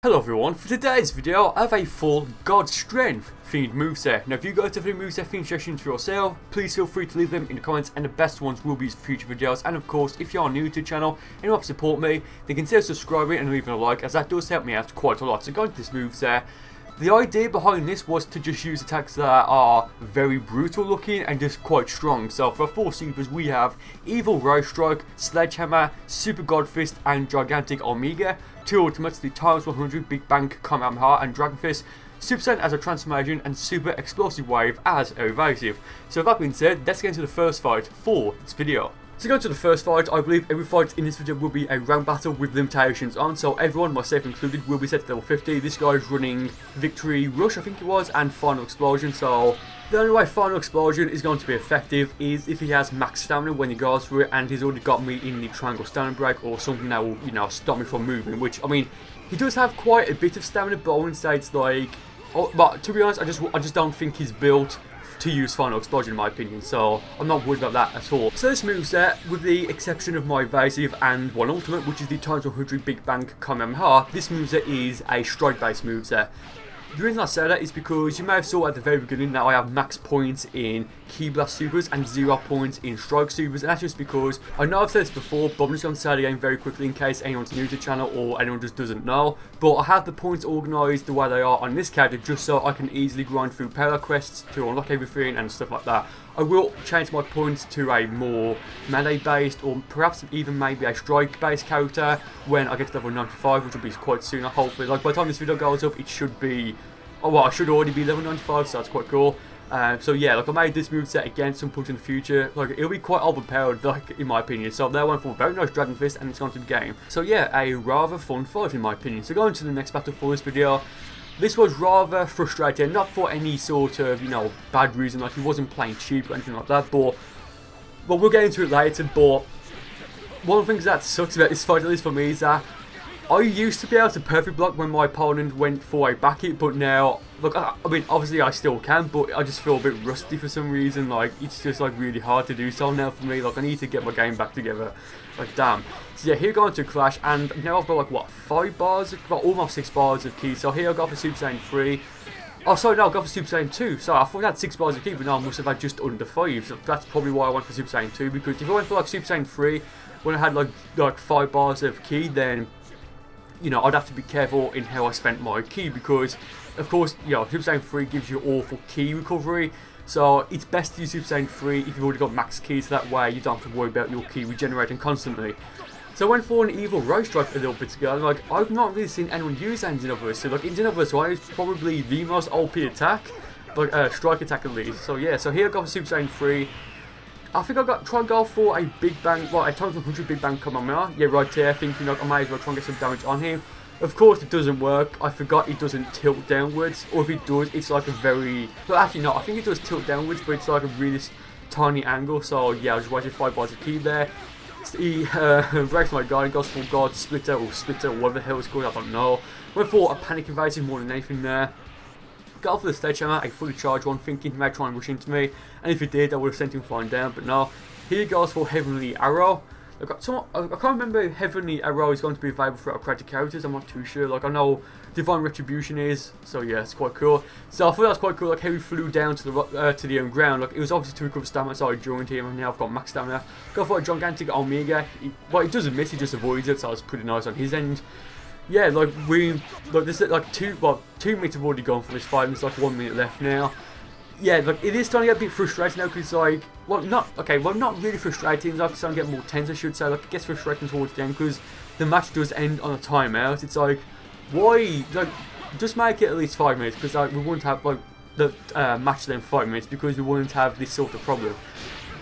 Hello everyone, for today's video I have a full God Strength themed moveset. Now if you guys have any moveset themed suggestions for yourself, please feel free to leave them in the comments and the best ones will be used for future videos. And of course, if you are new to the channel and you want to support me, then consider subscribing and leaving a like, as that does help me out quite a lot. So going to this moveset, the idea behind this was to just use attacks that are very brutal looking and just quite strong. So for 4 supers we have Evil Rose Strike, Sledgehammer, Super God Fist and Gigantic Omega. 2 ultimates, the times 100 Big Bang Kamehameha and Dragon Fist, Super Saiyan as a transformation and Super Explosive Wave as evasive. So with that being said, let's get into the first fight for this video. So going to the first fight, I believe every fight in this video will be a round battle with limitations on, so everyone, myself included, will be set to level 50. This guy's running Victory Rush, I think it was, and Final Explosion, so the only way Final Explosion is going to be effective is if he has max stamina when he goes through it, and he's already got me in the triangle stamina break, or something that will, stop me from moving, which, I mean, he does have quite a bit of stamina, but I wouldn't say it's like, but to be honest, I just don't think he's built to use Final Explosion in my opinion, so I'm not worried about that at all. So this moveset, with the exception of my evasive and one ultimate, which is the times 100 Big Bang Kamehameha, this moveset is a strike based moveset. The reason I say that is because you may have saw at the very beginning that I have max points in Ki Blast Supers and 0 points in Strike Supers, and that's just because, I know I've said this before, but I'm just going to say it again very quickly in case anyone's new to the channel or anyone just doesn't know, but I have the points organised the way they are on this character just so I can easily grind through parallel quests to unlock everything and stuff like that. I will change my points to a more melee based or perhaps even maybe a strike based character when I get to level 95, which will be quite soon hopefully. Like by the time this video goes up it should be, oh well, I should already be level 95, so that's quite cool. So yeah, like I made this moveset again some point in the future, like it'll be quite overpowered like in my opinion. So there went for a very nice Dragon Fist and it's gone to the game. So yeah, a rather fun fight in my opinion. So going to the next battle for this video. This was rather frustrating, not for any sort of, bad reason, like he wasn't playing cheap or anything like that, but, well, we'll get into it later, but one of the things that sucks about this fight, at least for me, is that I used to be able to perfect block when my opponent went for a back hit, but now, look, I mean, obviously I still can, but I just feel a bit rusty for some reason, like, it's just, like, really hard to do so now for me, like, I need to get my game back together, like, damn. So yeah, here going to Clash, and now I've got, like, what, 5 bars? I've got almost 6 bars of Ki, so here I got for Super Saiyan 3. Oh, sorry, no, I got for Super Saiyan 2, so I thought I had 6 bars of Ki, but no, I must have had just under 5, so that's probably why I went for Super Saiyan 2, because if I went for, like, Super Saiyan 3, when I had, like 5 bars of Ki, then I'd have to be careful in how I spent my Ki because, of course, Super Saiyan 3 gives you awful Ki recovery. So it's best to use Super Saiyan 3 if you've already got max Ki, so that way you don't have to worry about your Ki regenerating constantly. So I went for an Evil Rose Strike a little bit ago, and like, I've not really seen anyone use that in Xenoverse. So like in Xenoverse 1, it's probably the most OP attack, like strike attack at least. So yeah, so here I got for Super Saiyan 3. I think I try and go for a Big Bang, well, a times 100 Big Bang Kamehameha. Yeah, right there, thinking I might as well try and get some damage on him. Of course, it doesn't work. I forgot it doesn't tilt downwards, or if it does, it's like a very, well, actually no, I think it does tilt downwards, but it's like a really tiny angle. So yeah, I just wasted 5 bars of Ki there. He breaks my guard and goes for God Splitter or whatever the hell it's called, I don't know. Went for a Panic Invasion more than anything there. Got for the Sledgehammer, a fully charged one, thinking he might try and rush into me, and if he did, I would have sent him flying down, but no. Here he goes for Heavenly Arrow. I can't remember if Heavenly Arrow is going to be available for upgraded characters, I'm not too sure. Like, I know Divine Retribution is, so yeah, it's quite cool. So I thought that was quite cool, like how he flew down to the ground. Like, it was obviously to recover stamina, so I joined him, and now I've got max stamina. Go for a Gigantic Omega. Well, he doesn't miss, he just avoids it, so it's pretty nice on his end. Yeah, like this is like 2 minutes have already gone for this fight, and there's like 1 minute left now. Yeah, like it is starting to get a bit frustrating now because like, not really frustrating. Like, it's starting to get more tense, I should say. Like, it gets frustrating towards the end because the match does end on a timeout. It's like, why? Like, just make it at least 5 minutes because like we wouldn't have like the match then 5 minutes because we wouldn't have this sort of problem.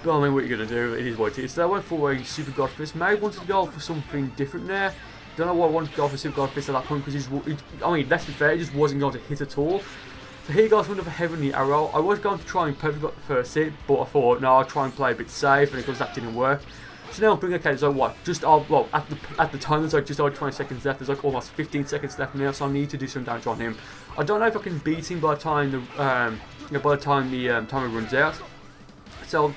But I mean, what you're gonna do? It is what it is. So I went for a Super God Fist. Maybe wanted to go for something different there. Don't know why I wanted to go for Super God Fist at that point because I mean, let's be fair, it just wasn't going to hit at all. So here goes another Heavenly Arrow. I was going to try and perfect block the first hit, but I thought, no, I'll try and play a bit safe, and because that didn't work. So now I'm thinking, okay, so what? Just, well, at the time, there's like just over 20 seconds left. There's like almost 15 seconds left now, so I need to do some damage on him. I don't know if I can beat him by the time the timer runs out. So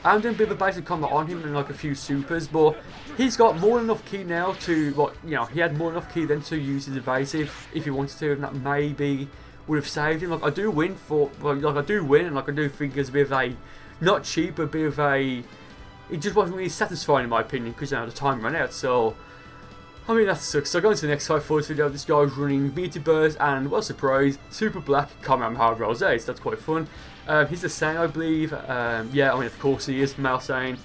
I'm doing a bit of a basic combat on him and like a few supers, but he's got more than enough ki now to, what, you know, he had more than enough ki then to use his evasive if he wanted to, and that maybe would have saved him. Like, I do win and like I do think it's a bit of a, not cheap, but a bit of a, it just wasn't really satisfying in my opinion, because, you know, the time ran out, so, I mean, that sucks. So going to the next fight for this video, this guy's running Meteor Burst and, what a surprise, Super Black Kamehameha Rose, so that's quite fun. He's the Saiyan, I believe. Yeah, I mean, of course he is, male Saiyan.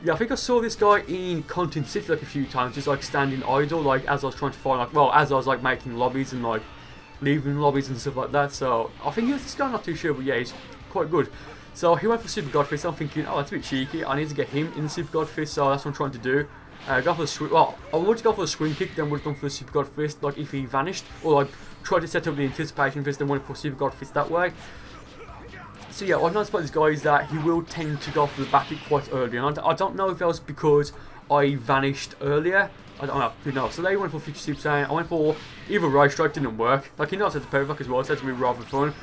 Yeah, I think I saw this guy in Content City like a few times, just like standing idle, like as I was trying to find, like, well, as I was like making lobbies and like leaving lobbies and stuff like that. So I think he was this guy, not too sure, but yeah, he's quite good. So he went for Super God Fist. I'm thinking, oh, that's a bit cheeky. I need to get him in Super God Fist, so that's what I'm trying to do. Go for the swing. Well, I wanted to go for the swing kick, then would have gone for the Super God Fist, like if he vanished, or like tried to set up the anticipation fist, then went for Super God Fist that way. So yeah, what I've noticed about this guy is that he will tend to go for the back kick quite early, and I don't know if that was because I vanished earlier. I don't know, who knows. So they went for Future Super Saiyan. I went for either Right Strike, didn't work. Like, he knows how to perfect block as well, so that's going to be rather fun.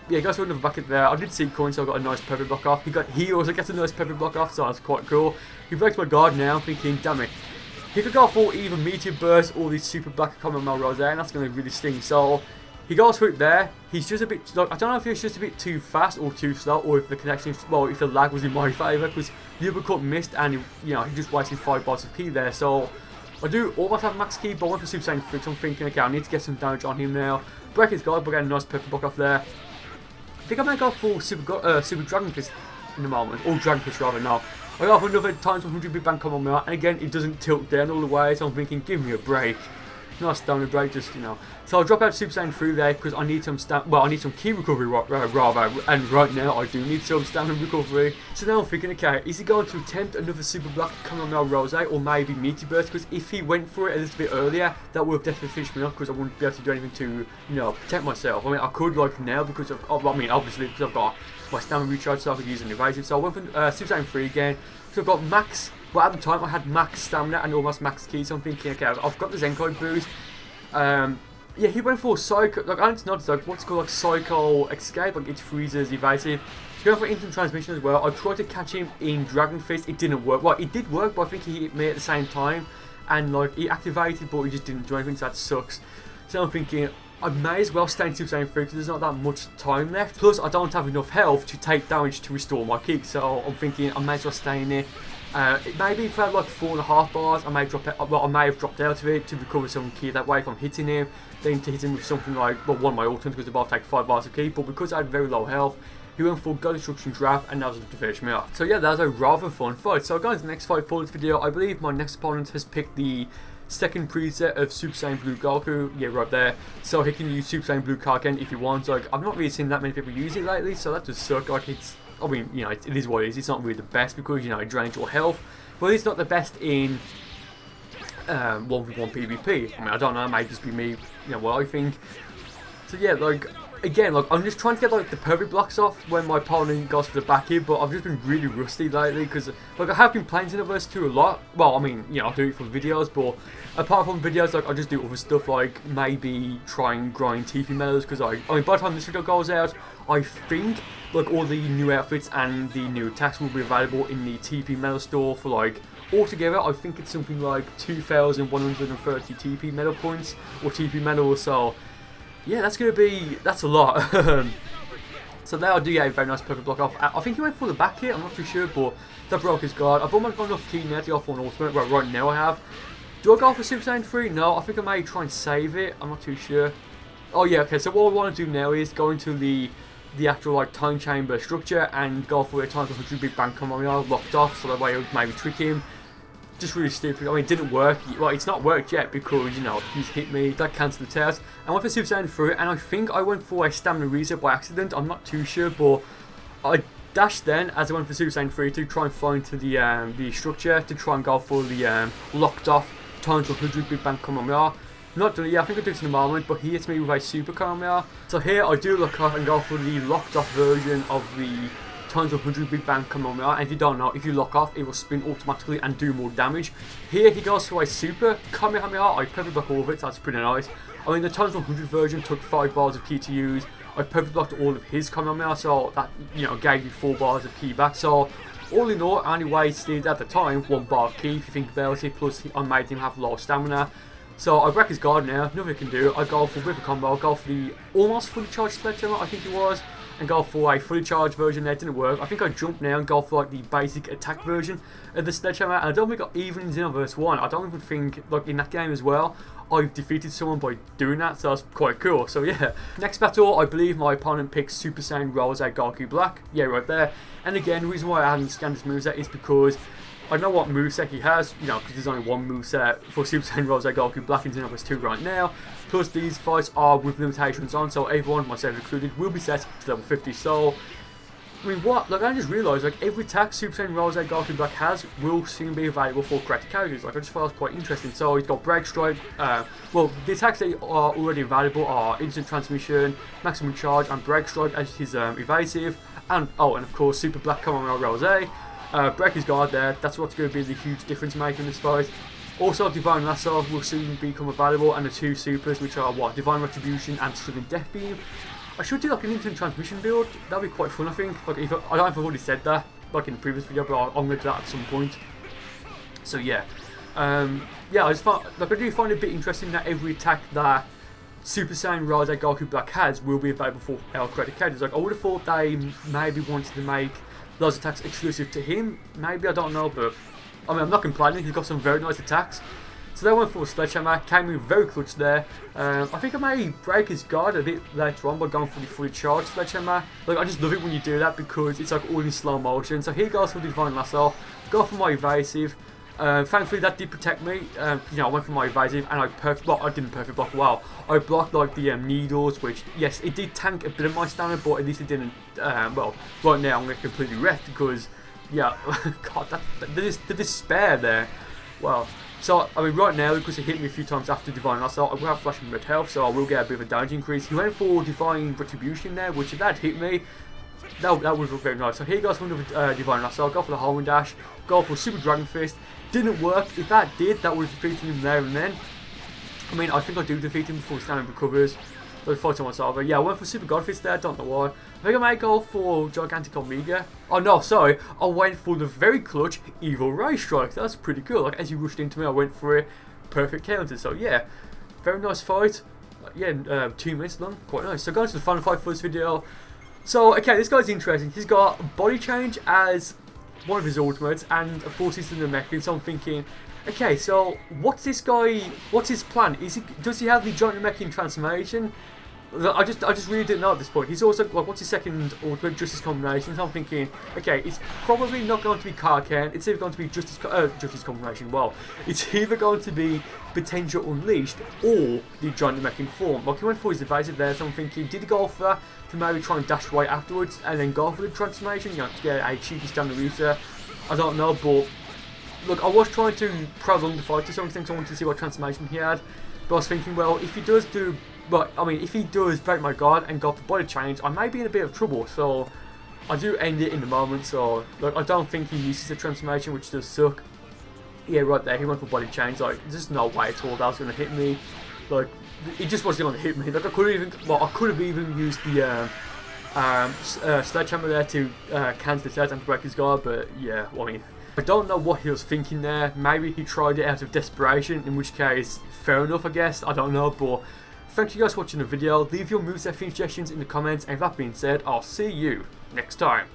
Yeah, he goes for another back kick there. I did see coins, so I got a nice perfect block off. He also gets a nice perfect block off, so that's quite cool. He breaks my guard now, thinking, damn it. He could go for either Meteor Burst or the Super Black Kamehameha Rose, and that's going to really sting. So he goes for it there. He's just a bit, like, I don't know if he's just a bit too fast or too slow, or if the connection, well, if the lag was in my favour, because the uppercut missed, and he, you know, he just wasted 5 bars of ki there. So I do almost have max ki, but I went for Super Saiyan 3, so I'm thinking, okay, I need to get some damage on him now. Break his guard, but get a nice perfect block off there. I think I might go for Super Dragon Fist in a moment, or Dragon Fist rather. No, I go for another times 100 big bang Kamehameha, and again it doesn't tilt down all the way, so I'm thinking, give me a break. Nice stamina break, just, you know. So I'll drop out Super Saiyan 3 there because I need some I need some ki recovery rather, and right now I do need some stamina recovery. So now I'm thinking, okay, is he going to attempt another Super Black Kamehameha Rose or maybe Meteor Burst? Because if he went for it a little bit earlier, that would have definitely finished me off because I wouldn't be able to do anything to, you know, protect myself. I mean, I could like now because of, I mean, obviously because I've got my stamina recharge, so I could use an evasive. So I went for Super Saiyan 3 again. So I've got max. Well, at the time I had max stamina and almost max ki, so I'm thinking, okay, I've got the Zenkai boost. Yeah, he went for Psycho, like, I don't know, it's like, what's called, like, Psycho Escape, like, it freezes evasive. He went for Instant Transmission as well. I tried to catch him in Dragon Fist, it didn't work. Well, it did work, but I think he hit me at the same time, and, like, he activated, but he just didn't do anything, so that sucks. So I'm thinking, I may as well stay in Super Saiyan 3, because there's not that much time left. Plus, I don't have enough health to take damage to restore my kick, so I'm thinking, I may as well stay in there. Maybe if I had like 4.5 bars, I may drop it. Well, I may have dropped out of it to recover some ki that way if I'm hitting him. Then to hit him with something like, well, one of my ultimates because they both take 5 bars of ki. But because I had very low health, he went for God Destruction Draft, and that was enough to finish me off. So yeah, that was a rather fun fight. So guys, the next fight for this video, I believe my next opponent has picked the second preset of Super Saiyan Blue Goku. Yeah, right there. So he can use Super Saiyan Blue Kaken if he wants. Like, I've not really seen that many people use it lately, so that does suck. Like, it's, I mean, you know, it is what it is. It's not really the best because, you know, it drains your health. But it's not the best in 1v1 PvP. I mean, I don't know, it might just be me, you know, what I think. So yeah, like, again, like, I'm just trying to get, like, the perfect blocks off when my opponent goes for the back here, but I've just been really rusty lately, because, like, I have been playing Xenoverse 2 a lot. Well, I mean, you know, I do it for videos, but apart from videos, like, I just do other stuff, like, maybe try and grind TP medals, because, I mean, by the time this video goes out, I think, like, all the new outfits and the new attacks will be available in the TP medal store for, like, altogether, I think it's something like 2,130 TP medal points, or TP medals, so yeah, that's a lot. So there I do get a very nice perfect block off. I think he went for the back here, I'm not too sure, but that broke his guard. I've almost got enough ki now to go for an ultimate. Well, right now I have. Do I go for Super Saiyan 3? No, I think I may try and save it. I'm not too sure. Oh yeah, okay, so what I want to do now is go into the actual, like, time chamber structure and go for a times 100 big bang Kamehameha locked off, so that way it would maybe trick him. Just really stupid. I mean, it didn't work. Well, it's not worked yet because, you know, he's hit me. That cancelled the test. I went for Super Saiyan 3, and I think I went for a stamina reset by accident. I'm not too sure, but I dashed then as I went for Super Saiyan 3 to try and fly into the structure to try and go for the locked off times 100 big bang Kamehameha. Not done it yet. I think I'll do it in a moment, but he hits me with a Super Kamehameha. So here I do lock off and go for the locked off version of the tons of 100 big bang Kamehameha, and if you don't know, if you lock off, it will spin automatically and do more damage. Here he goes for a super Kamehameha. I perfect block all of it, so that's pretty nice. I mean, the tons 100 version took 5 bars of ki to use. I perfect blocked all of his Kamehameha, so that, you know, gave me 4 bars of ki back. So all in all, I only wasted at the time 1 bar of ki, if you think about it, plus I made him have low stamina. So I break his guard now, nothing I can do. I go for a bit of a combo, I go for the almost fully charged Sledgehammer, I think it was, and go for a fully charged version there. It didn't work. I think I jump now and go for like the basic attack version of the Sledgehammer, and I don't think even in Xenoverse 1, I don't even think, like in that game as well, I've defeated someone by doing that, so that's quite cool. So yeah, next battle, I believe my opponent picks Super Saiyan Rose Goku Black, yeah, right there. And again, the reason why I haven't scanned this moveset is because I know what moveset he has, you know, because there's only one moveset for Super Saiyan Rose Goku Black in Xenoverse 2 right now. Plus these fights are with limitations on, so everyone, myself included, will be set to level 50. So, I mean, what? Like, I just realised, like, every attack Super Saiyan Rose Goku Black has will soon be available for correct characters. Like, I just thought that was quite interesting. So, he's got Break Strike. Well, the attacks that are already available are Instant Transmission, Maximum Charge, and Break Strike as his evasive. And, oh, and of course, Super Black Kamehameha Rose. Break his guard there. That's what's going to be the huge difference maker in this fight. Also, Divine Lasso will soon become available, and the 2 supers, which are what? Divine Retribution and Sudden Death Beam. I should do like an instant transmission build. That'd be quite fun, I think. Like, I don't know if I've already said that, like in the previous video, but I'm going to do that at some point. So yeah, yeah, I just find, like, I do find it a bit interesting that every attack that Super Saiyan Rose Goku Black has will be available for our credit characters. Like, I would have thought they maybe wanted to make those attacks exclusive to him. Maybe, I don't know, but I mean, I'm not complaining. He's got some very nice attacks. So they went for a Sledgehammer, came in very clutch there. I think I may break his guard a bit later on by going for the fully charged Sledgehammer. Like, I just love it when you do that because it's like all in slow motion. So here goes for the Divine Lasso, go for my evasive. Thankfully that did protect me. You know, I went for my evasive and I didn't perfect block. Wow, I blocked like the needles, which yes, it did tank a bit of my stamina, but at least it didn't. Well, right now I'm going to completely wrecked because, yeah, God, the despair there. Wow. So, I mean, right now, because he hit me a few times after Divine Lasso, I will have flashing red health, so I will get a bit of a damage increase. He went for Divine Retribution there, which if that hit me, that would look very nice. So here goes for another Divine Lasso, I'll go for the Homing Dash, go for Super Dragon Fist. Didn't work. If that did, that would have defeated him there and then. I mean, I think I do defeat him before standing recovers. But I fought on myself. But yeah, I went for Super God Fist there, don't know why. I think I might go for Gigantic Omega. Oh no, sorry. I went for the very clutch Evil Ray Strike. That's pretty cool. Like, as you rushed into me, I went for it. Perfect counter. So yeah, very nice fight. Yeah, 2 minutes long. Quite nice. So going to the final fight for this video. So, okay, this guy's interesting. He's got Body Change as one of his ultimates, and of course he's in the mech, so I'm thinking, okay, so what's this guy, what's his plan? Does he have the Giant Namekian transformation? I just really didn't know at this point. He's also, like, what's his second ultimate? Justice Combination. So I'm thinking, okay, it's probably not going to be Karkan, it's either going to be Justice Combination, well, it's either going to be Potential Unleashed or the Giant Namekian form. Like, he went for his evasive there, so I'm thinking, did he go for that to maybe try and dash away afterwards and then go for the transformation, you know, to get a cheeky stamina router? I don't know, but look, I was trying to prolong the fight to some extent, so I wanted to see what transformation he had, but I was thinking, well, if he does do, but I mean, if he does break my guard and go for body change, I may be in a bit of trouble, so I do end it in the moment. So look, I don't think he uses the transformation, which does suck. Yeah, right there, he went for body change. Like, there's just no way at all that was going to hit me. Like, it just wasn't going to hit me. Like, I could have even used the Sledgehammer there to cancel the attack and break his guard, but yeah, well, I mean, I don't know what he was thinking there. Maybe he tried it out of desperation, in which case, fair enough, I guess. I don't know, but thank you guys for watching the video. Leave your moveset suggestions in the comments, and with that being said, I'll see you next time.